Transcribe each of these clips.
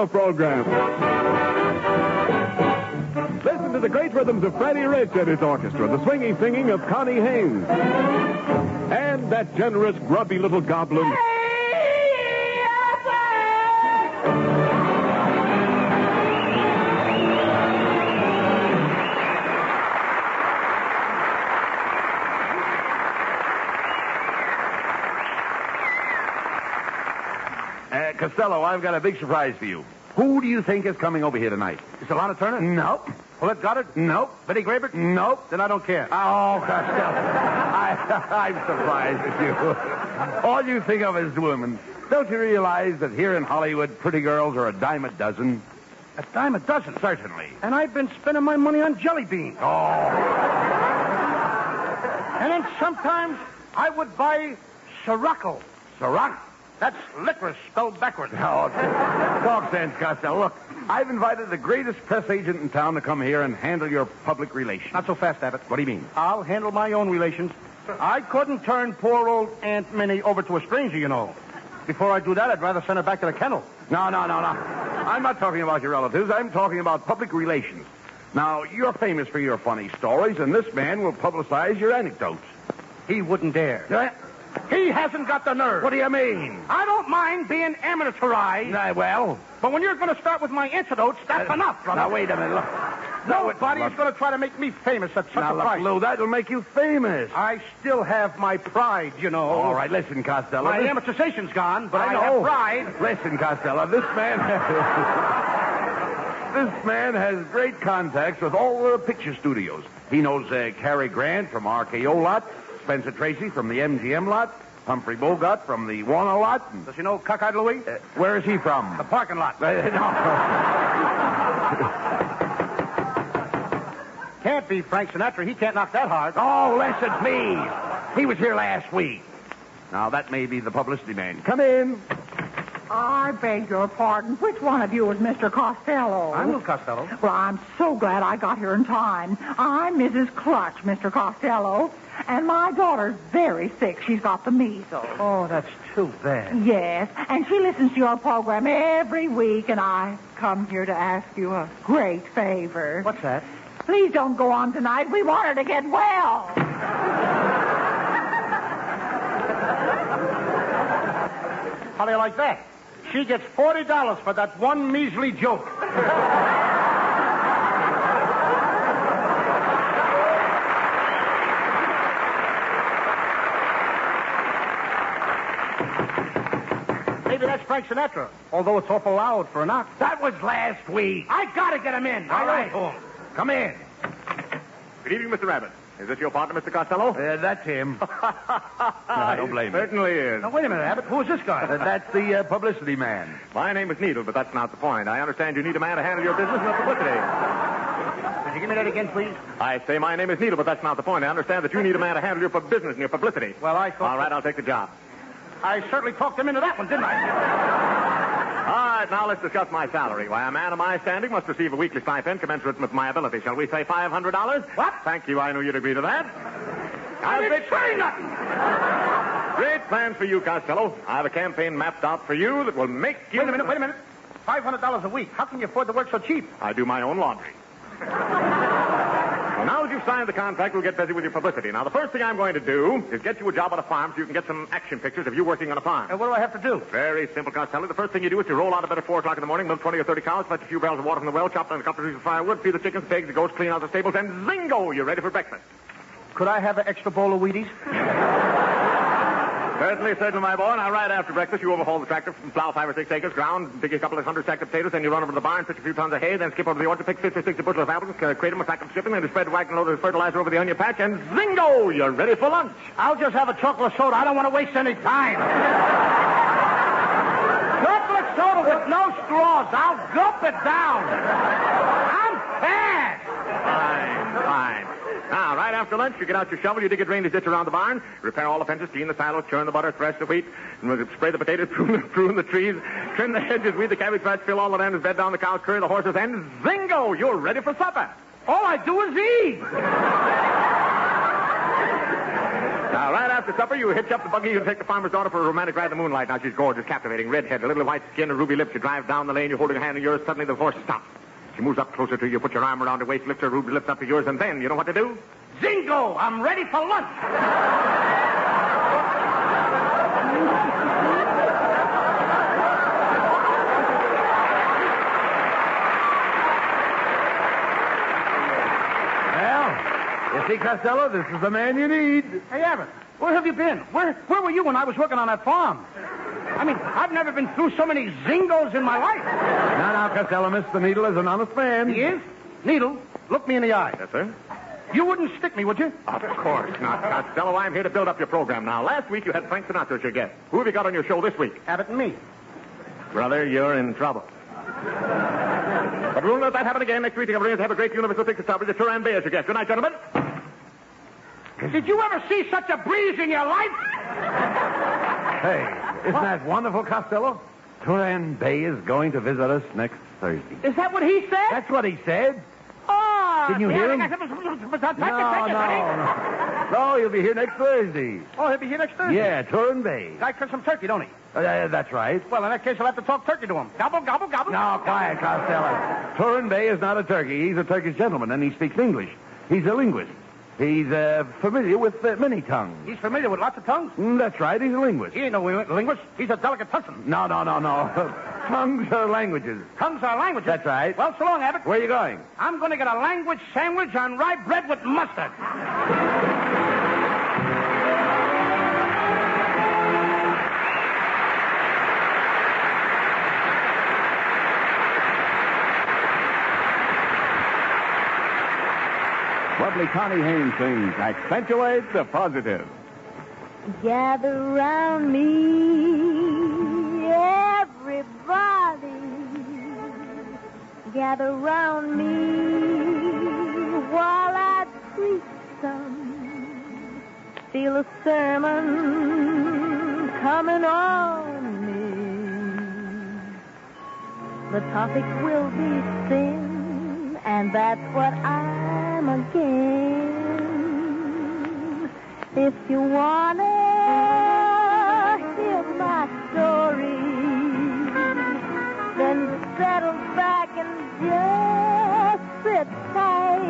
Costello program. Listen to the great rhythms of Freddie Rich and his orchestra, the swinging singing of Connie Haynes, and that generous, grubby little goblin. Costello, I've got a big surprise for you. Who do you think is coming over here tonight? Is it Lana Turner? Nope. Paulette Goddard? Nope. Betty Grabert? Nope. Then I don't care. Oh, Costello. I'm surprised at you. All you think of is women. Don't you realize that here in Hollywood, pretty girls are a dime a dozen? A dime a dozen? Certainly. And I've been spending my money on jelly beans. Oh. And then sometimes I would buy Sirocco. Ciroc? That's licorice spelled backwards. Oh, talk sense, Costello. Look, I've invited the greatest press agent in town to come here and handle your public relations. Not so fast, Abbott. What do you mean? I'll handle my own relations. I couldn't turn poor old Aunt Minnie over to a stranger, you know. Before I do that, I'd rather send her back to the kennel. No. I'm not talking about your relatives. I'm talking about public relations. Now, you're famous for your funny stories, and this man will publicize your anecdotes. He wouldn't dare. He hasn't got the nerve. What do you mean? I don't mind being amateurized. Well... But when you're going to start with my anecdotes, that's enough, brother. Now, wait a minute. Look. Nobody's going to try to make me famous at such a price. Lou, that'll make you famous. I still have my pride, you know. All right, listen, Costello. My amortization's gone, but I have pride. Listen, Costello, this man... This man has great contacts with all the picture studios. He knows Cary Grant from RKO lot, Spencer Tracy from the MGM lot, Humphrey Bogart from the Warner lot. Does he know Cockeyed Louie? Where is he from? The parking lot. No. Can't be Frank Sinatra. He can't knock that hard. Oh, listen, please. He was here last week. Now, that may be the publicity man. Come in. I beg your pardon. Which one of you is Mr. Costello? I'm Lou Costello. Well, I'm so glad I got here in time. I'm Mrs. Clutch, Mr. Costello. And my daughter's very sick. She's got the measles. Oh, that's too bad. Yes, and she listens to your program every week, and I come here to ask you a great favor. What's that? Please don't go on tonight. We want her to get well. How do you like that? She gets $40 for that one measly joke. Maybe that's Frank Sinatra, although it's awful loud for a knock. That was last week. I gotta get him in. All right. Come in. Good evening, Mr. Abbott. Is this your partner, Mr. Costello? That's him. I don't blame him. Certainly is. Now, wait a minute, Abbott. Who is this guy? That's the publicity man. My name is Needle, but that's not the point. I understand you need a man to handle your business and the publicity. Could you give me that again, please? I say my name is Needle, but that's not the point. I understand that you need a man to handle your business and your publicity. Well, I thought... All right, I'll take the job. I certainly talked him into that one, didn't I? All right, now let's discuss my salary. Why, a man of my standing must receive a weekly stipend commensurate with my ability. Shall we say $500? What? Thank you. I knew you'd agree to that. I didn't say nothing. Great plans for you, Costello. I have a campaign mapped out for you that will make you... Wait a minute. $500 a week. How can you afford to work so cheap? I do my own laundry. Well, now that you've signed the contract, we'll get busy with your publicity. Now, the first thing I'm going to do is get you a job on a farm so you can get some action pictures of you working on a farm. And what do I have to do? Very simple, Costello. The first thing you do is to roll out of bed at 4 o'clock in the morning, milk 20 or 30 cows, fetch a few barrels of water from the well, chop down a couple of pieces of firewood, feed the chickens, pigs, the goats, clean out the stables, and zingo, you're ready for breakfast. Could I have an extra bowl of Wheaties? Certainly, my boy. Now, right after breakfast, you overhaul the tractor, plow 5 or 6 acres ground, dig a couple of 100 sacks of potatoes, then you run over to the barn, pitch a few tons of hay, then skip over to the orchard, pick 50 or 60 bushels of apples, crate them, pack them, shipping, then you spread the wagon load of fertilizer over the onion patch, and zingo! You're ready for lunch. I'll just have a chocolate soda. I don't want to waste any time. Chocolate soda with no straws. I'll gulp it down. I'm fast. Fine. Now, right after lunch, you get out your shovel, you dig a drainage ditch around the barn, repair all the fences, clean the silos, churn the butter, thresh the wheat, spray the potatoes, prune the trees, trim the hedges, weed the cabbage patch, fill all the land, bed down the cows, curry the horses, and zingo! You're ready for supper. All I do is eat. Now, right after supper, you hitch up the buggy and take the farmer's daughter for a romantic ride in the moonlight. Now, she's gorgeous, captivating, redhead, a little white skin and ruby lips. You drive down the lane, you're holding her hand in yours. Suddenly, the horse stops. She moves up closer to you, put your arm around her waist, lift her ruby lips up to yours, and then, you know what to do? Zingo! I'm ready for lunch. You see, Costello, this is the man you need. Hey, Abbott, where have you been? Where were you when I was working on that farm? I mean, I've never been through so many zingos in my life. Now, Costello, Mr. Needle is an honest man. He is? Needle, look me in the eye. Yes, sir? You wouldn't stick me, would you? Of course not, Costello. I'm here to build up your program now. Last week, you had Frank Sinatra as your guest. Who have you got on your show this week? Abbott and me. Brother, you're in trouble. But we'll let that happen again. Next week, we're going to have a great Universal Picture Star with Turan Bay as your guest. Good night, gentlemen. Did you ever see such a breeze in your life? Hey, isn't that wonderful, Costello? Turan Bay is going to visit us next Thursday. Is that what he said? That's what he said. Oh, Didn't you hear him? No, he'll be here next Thursday. Oh, he'll be here next Thursday? Yeah, Turan Bay. Guy cooks some turkey, don't he? That's right. Well, in that case, I'll have to talk turkey to him. Gobble, gobble, gobble. No, quiet, Costello. Turan Bay is not a turkey. He's a Turkish gentleman, and he speaks English. He's a linguist. He's familiar with many tongues. He's familiar with lots of tongues? That's right. He's a linguist. He ain't no linguist. He's a delicatessen. No. Tongues are languages. Tongues are languages? That's right. Well, so long, Abbott. Where are you going? I'm going to get a language sandwich on rye bread with mustard. Lovely Connie Haynes sings Accentuate the Positive. Gather round me, everybody. Gather round me while I preach some. Feel a sermon coming on me. The topic will be sin, and that's what I'm again. If you wanna hear my story, then settle back and just sit tight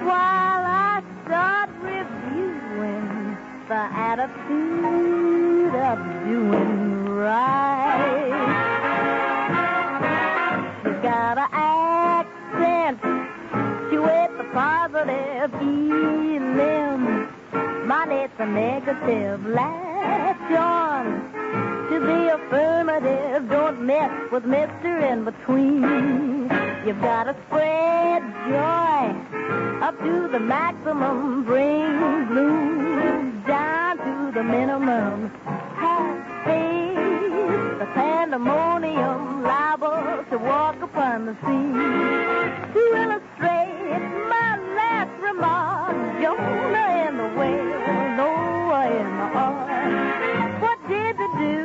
while I start reviewing the attitude of doing right. You gotta accentuate the positive elim. Mine, it's a negative. Latch on to the affirmative. Don't mess with Mr. In Between. You've got to spread joy up to the maximum. Bring blues down to the minimum. Have faith, the pandemonium liable to walk upon the scene. To illustrate my last remark, Jonah and the whale, Noah and the ark. What did they do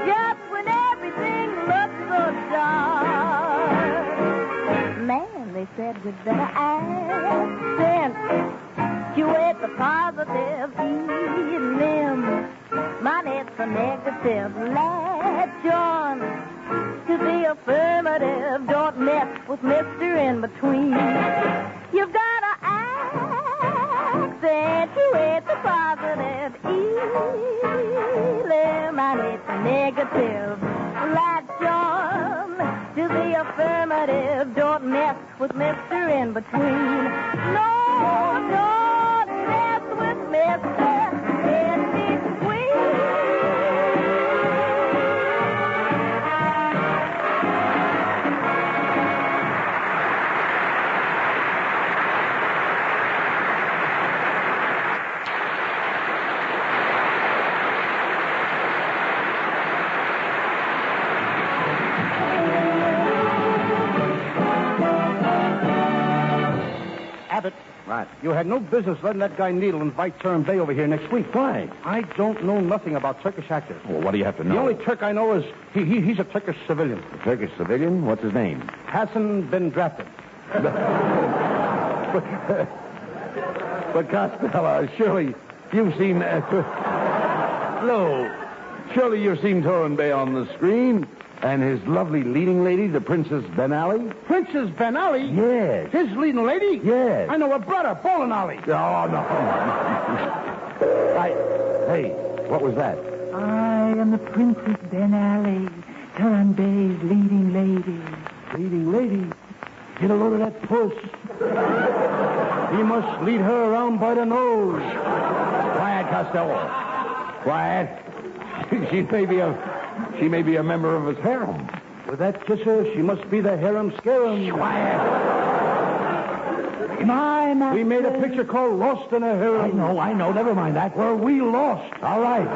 just when everything looked so dark? Man, they said we'd better accentuate the positive elim. Mine, it's a negative. Latch on to the affirmative. Don't mess with Mr. In Between. You've got to accentuate the positive elim. Mine, it's a negative. Latch on to the affirmative. Don't mess with Mr. In Between. No, don't mess with Mr. In Between. Abbott. Right. You had no business letting that guy Needle invite Turan Bay over here next week. Why? I don't know nothing about Turkish actors. Well, what do you have to know? The only Turk I know is he's a Turkish civilian. A Turkish civilian? What's his name? Hassan Ben Drafted. But Costello, surely you've seen... Lou, surely you've seen Turin Bay on the screen. And his lovely leading lady, the Princess Ben Ali? Princess Ben Ali? Yes. His leading lady? Yes. I know her brother, Bowling Ali. Oh, no. Hey, what was that? I am the Princess Ben Ali, Turin Bay's leading lady. Leading lady? Get a load of that puss. He must lead her around by the nose. Quiet, Costello. Quiet. She may be a member of his harem. With that kisser, she must be the harem scarum. Quiet. My master... We made a picture called Lost in a Harem. I know. Never mind that. Where we lost. All right.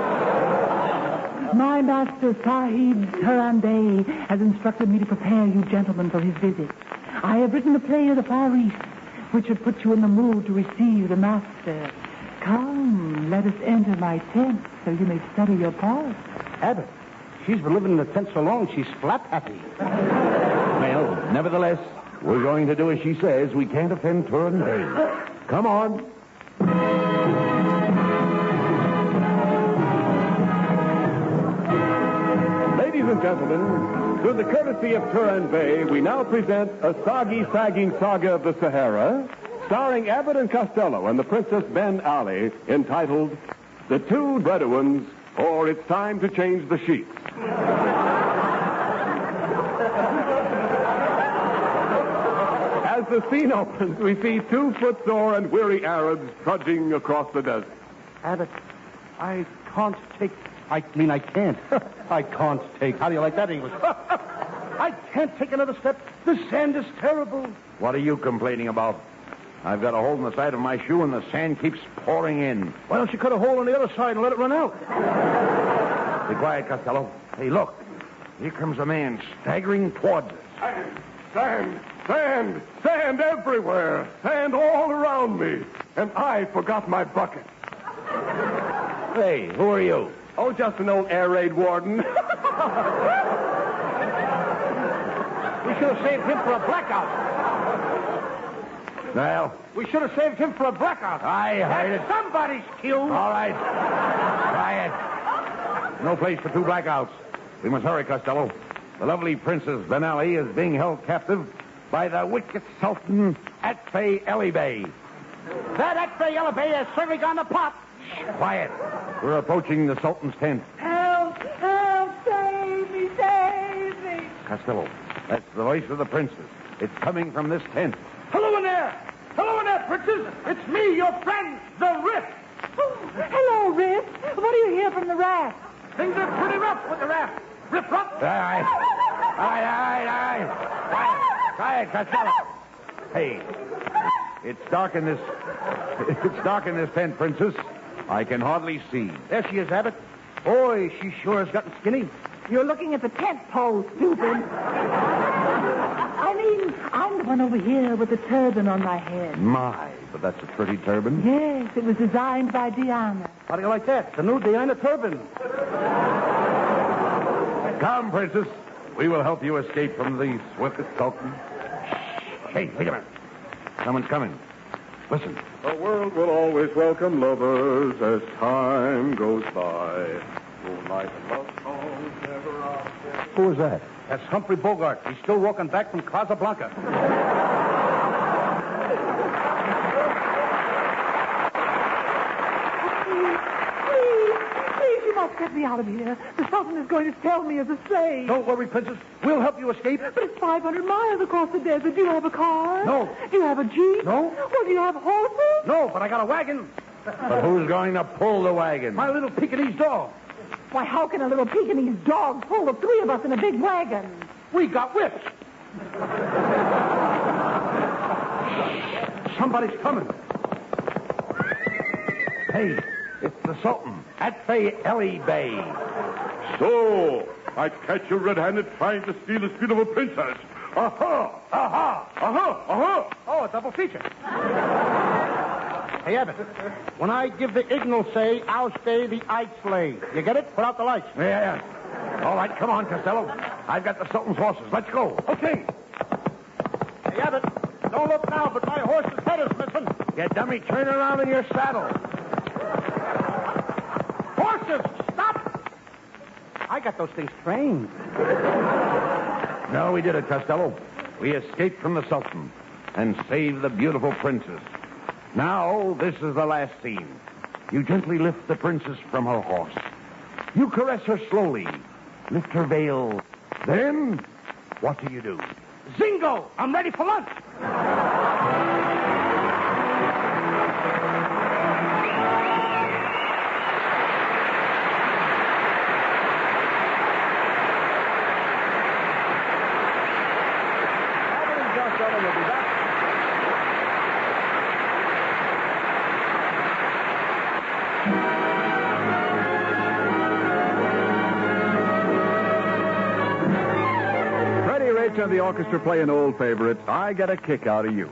My master, Sahib Turin Bay, has instructed me to prepare you gentlemen for his visit. I have written a play of the Far East, which should put you in the mood to receive the master. Come, let us enter my tent so you may study your part. Abbott, she's been living in the tent so long, she's flap happy. Well, nevertheless, we're going to do as she says. We can't offend Turin Bay. Come on. Ladies and gentlemen, through the courtesy of Turin Bay, we now present a soggy-sagging saga of the Sahara, starring Abbott and Costello and the Princess Ben Ali, entitled The Two Bedouins, or It's Time to Change the Sheets. As the scene opens, we see two footsore and weary Arabs trudging across the desert. Abbott, I can't take... I can't. I can't take... How do you like that English? I can't take another step. The sand is terrible. What are you complaining about? I've got a hole in the side of my shoe and the sand keeps pouring in. Why don't you cut a hole on the other side and let it run out? Be quiet, Costello. Hey, look. Here comes a man staggering towards us. Sand everywhere. Sand all around me. And I forgot my bucket. Hey, who are you? Oh, just an old air raid warden. We should have saved him for a blackout. Well, We should have saved him for a blackout. I heard it. Somebody's killed. All right. Quiet. No place for two blackouts. We must hurry, Costello. The lovely Princess Ben Ali is being held captive by the wicked Sultan Atfay Ali Bey. That Atfay Ali Bey has certainly gone to pot. Quiet. We're approaching the Sultan's tent. Help! Help! Save me! Save me! Costello, that's the voice of the princess. It's coming from this tent. Hello in there! Hello in there, princess! It's me, your friend, the Riff. Oh, hello, Riff. What do you hear from the raft? Things are pretty rough with the raft. Riff rough. All right. Quiet, Costello. Hey, it's dark in this tent, princess. I can hardly see. There she is, Abbott. Boy, she sure has gotten skinny. You're looking at the tent pole, stupid. I mean, I'm the one over here with the turban on my head. My, but that's a pretty turban. Yes, it was designed by Diana. How do you like that? The new Diana turban. Come, princess. We will help you escape from the swift Sultan. Hey, wait a minute. Someone's coming. Listen. The world will always welcome lovers as time goes by. Moonlight and love songs never out there. Who was that? That's Humphrey Bogart. He's still walking back from Casablanca. Please, you must get me out of here. The Sultan is going to sell me as a slave. Don't worry, princess. We'll help you escape. But it's 500 miles across the desert. Do you have a car? No. Do you have a jeep? No. Well, do you have horses? No, but I got a wagon. But who's going to pull the wagon? My little Pekingese dog. Why, how can a little Pekingese dog pull the three of us in a big wagon? We got whips. Somebody's coming. Hey, it's the Sultan, Atfay Ali Bey. So, I catch you red-handed trying to steal the beautiful princess. Aha! Aha! Aha! Aha! Oh, a double feature. Hey, Abbott, when I give the signal, say, I'll stay the I'd slay. You get it? Put out the lights. Yeah. All right, come on, Costello. I've got the Sultan's horses. Let's go. Okay. Hey, Abbott, Don't look now, but my horse's head is missing. You dummy, turn around in your saddle. Horses, stop! I got those things trained. No, we did it, Costello. We escaped from the Sultan and saved the beautiful princess. Now, this is the last scene. You gently lift the princess from her horse. You caress her slowly. Lift her veil. Then, what do you do? Zingo! I'm ready for lunch. Abbott and Costello will be back. Freddie Rich and the orchestra play an old favorite, I Get a Kick Out of You.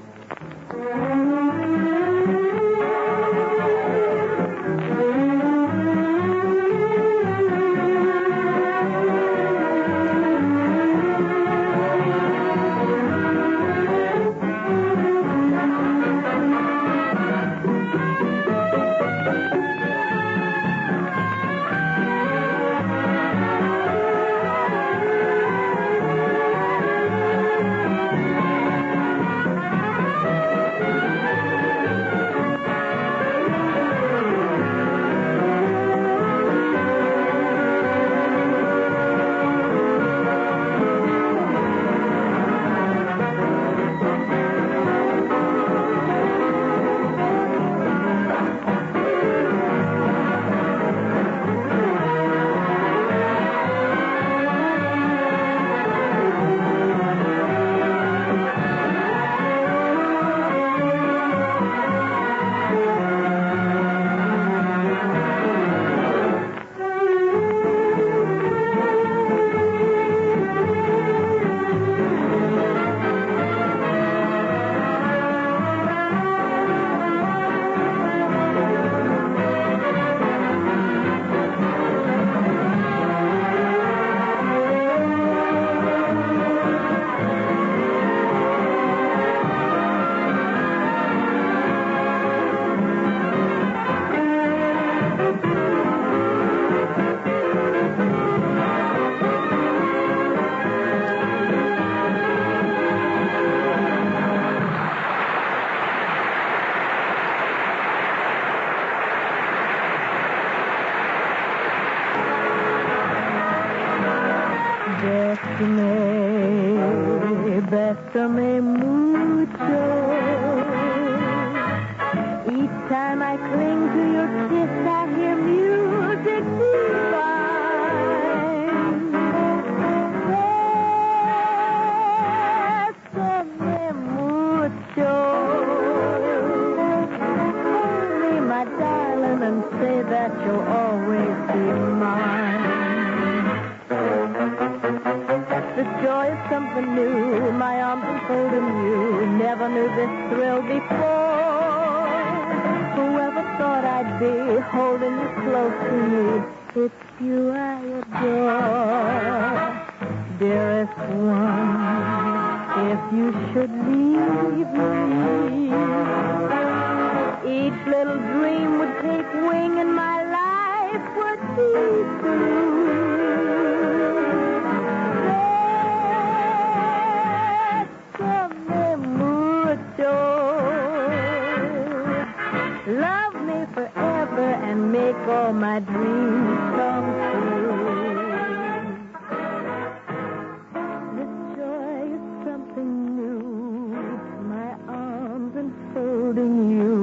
Bésame mucho. Each time I cling to your kiss, I hear music divine. Bésame mucho. Hold me, my darling, and say that you'll always be mine. The joy of something new, my arms enfolding you. Never knew this thrill before. Whoever thought I'd be holding you close to me? It's you I adore. Dearest one, if you should leave me, each little dream would take wing and my life would be through. Love me forever and make all my dreams come true. This joy is something new. My arms enfolding you.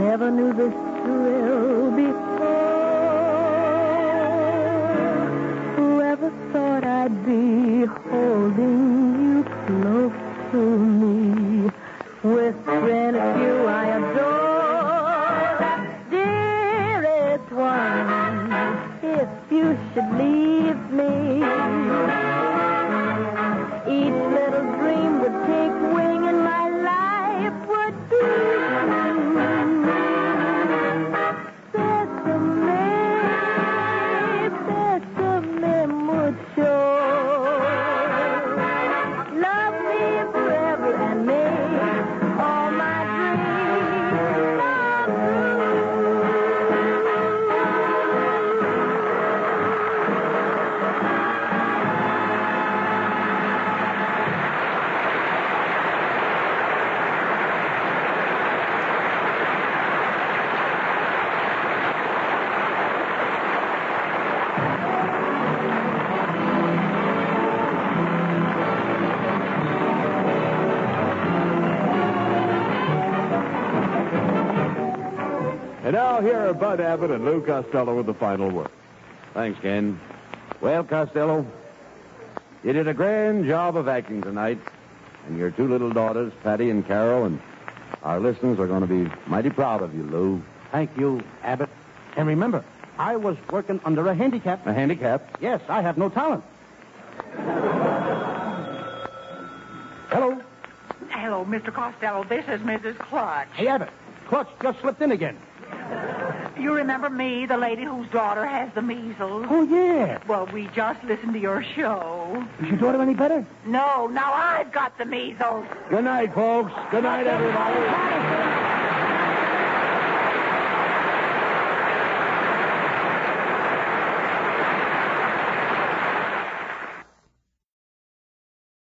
Never knew this thrill before. Whoever thought I'd be holding you close to me? With gratitude you I adore. Dearest one, if you should leave me, each little dream would take wing and my life would be Bésame mucho. now, here are Bud Abbott and Lou Costello with the final word. Thanks, Ken. Well, Costello, you did a grand job of acting tonight. And your two little daughters, Patty and Carol, and our listeners are going to be mighty proud of you, Lou. Thank you, Abbott. And remember, I was working under a handicap. A handicap? Yes, I have no talent. Hello. Hello, Mr. Costello. This is Mrs. Clutch. Hey, Abbott. Clutch just slipped in again. You remember me, the lady whose daughter has the measles? Oh, yeah. Well, we just listened to your show. Is your daughter any better? No, now I've got the measles. Good night, folks. Good night, everybody.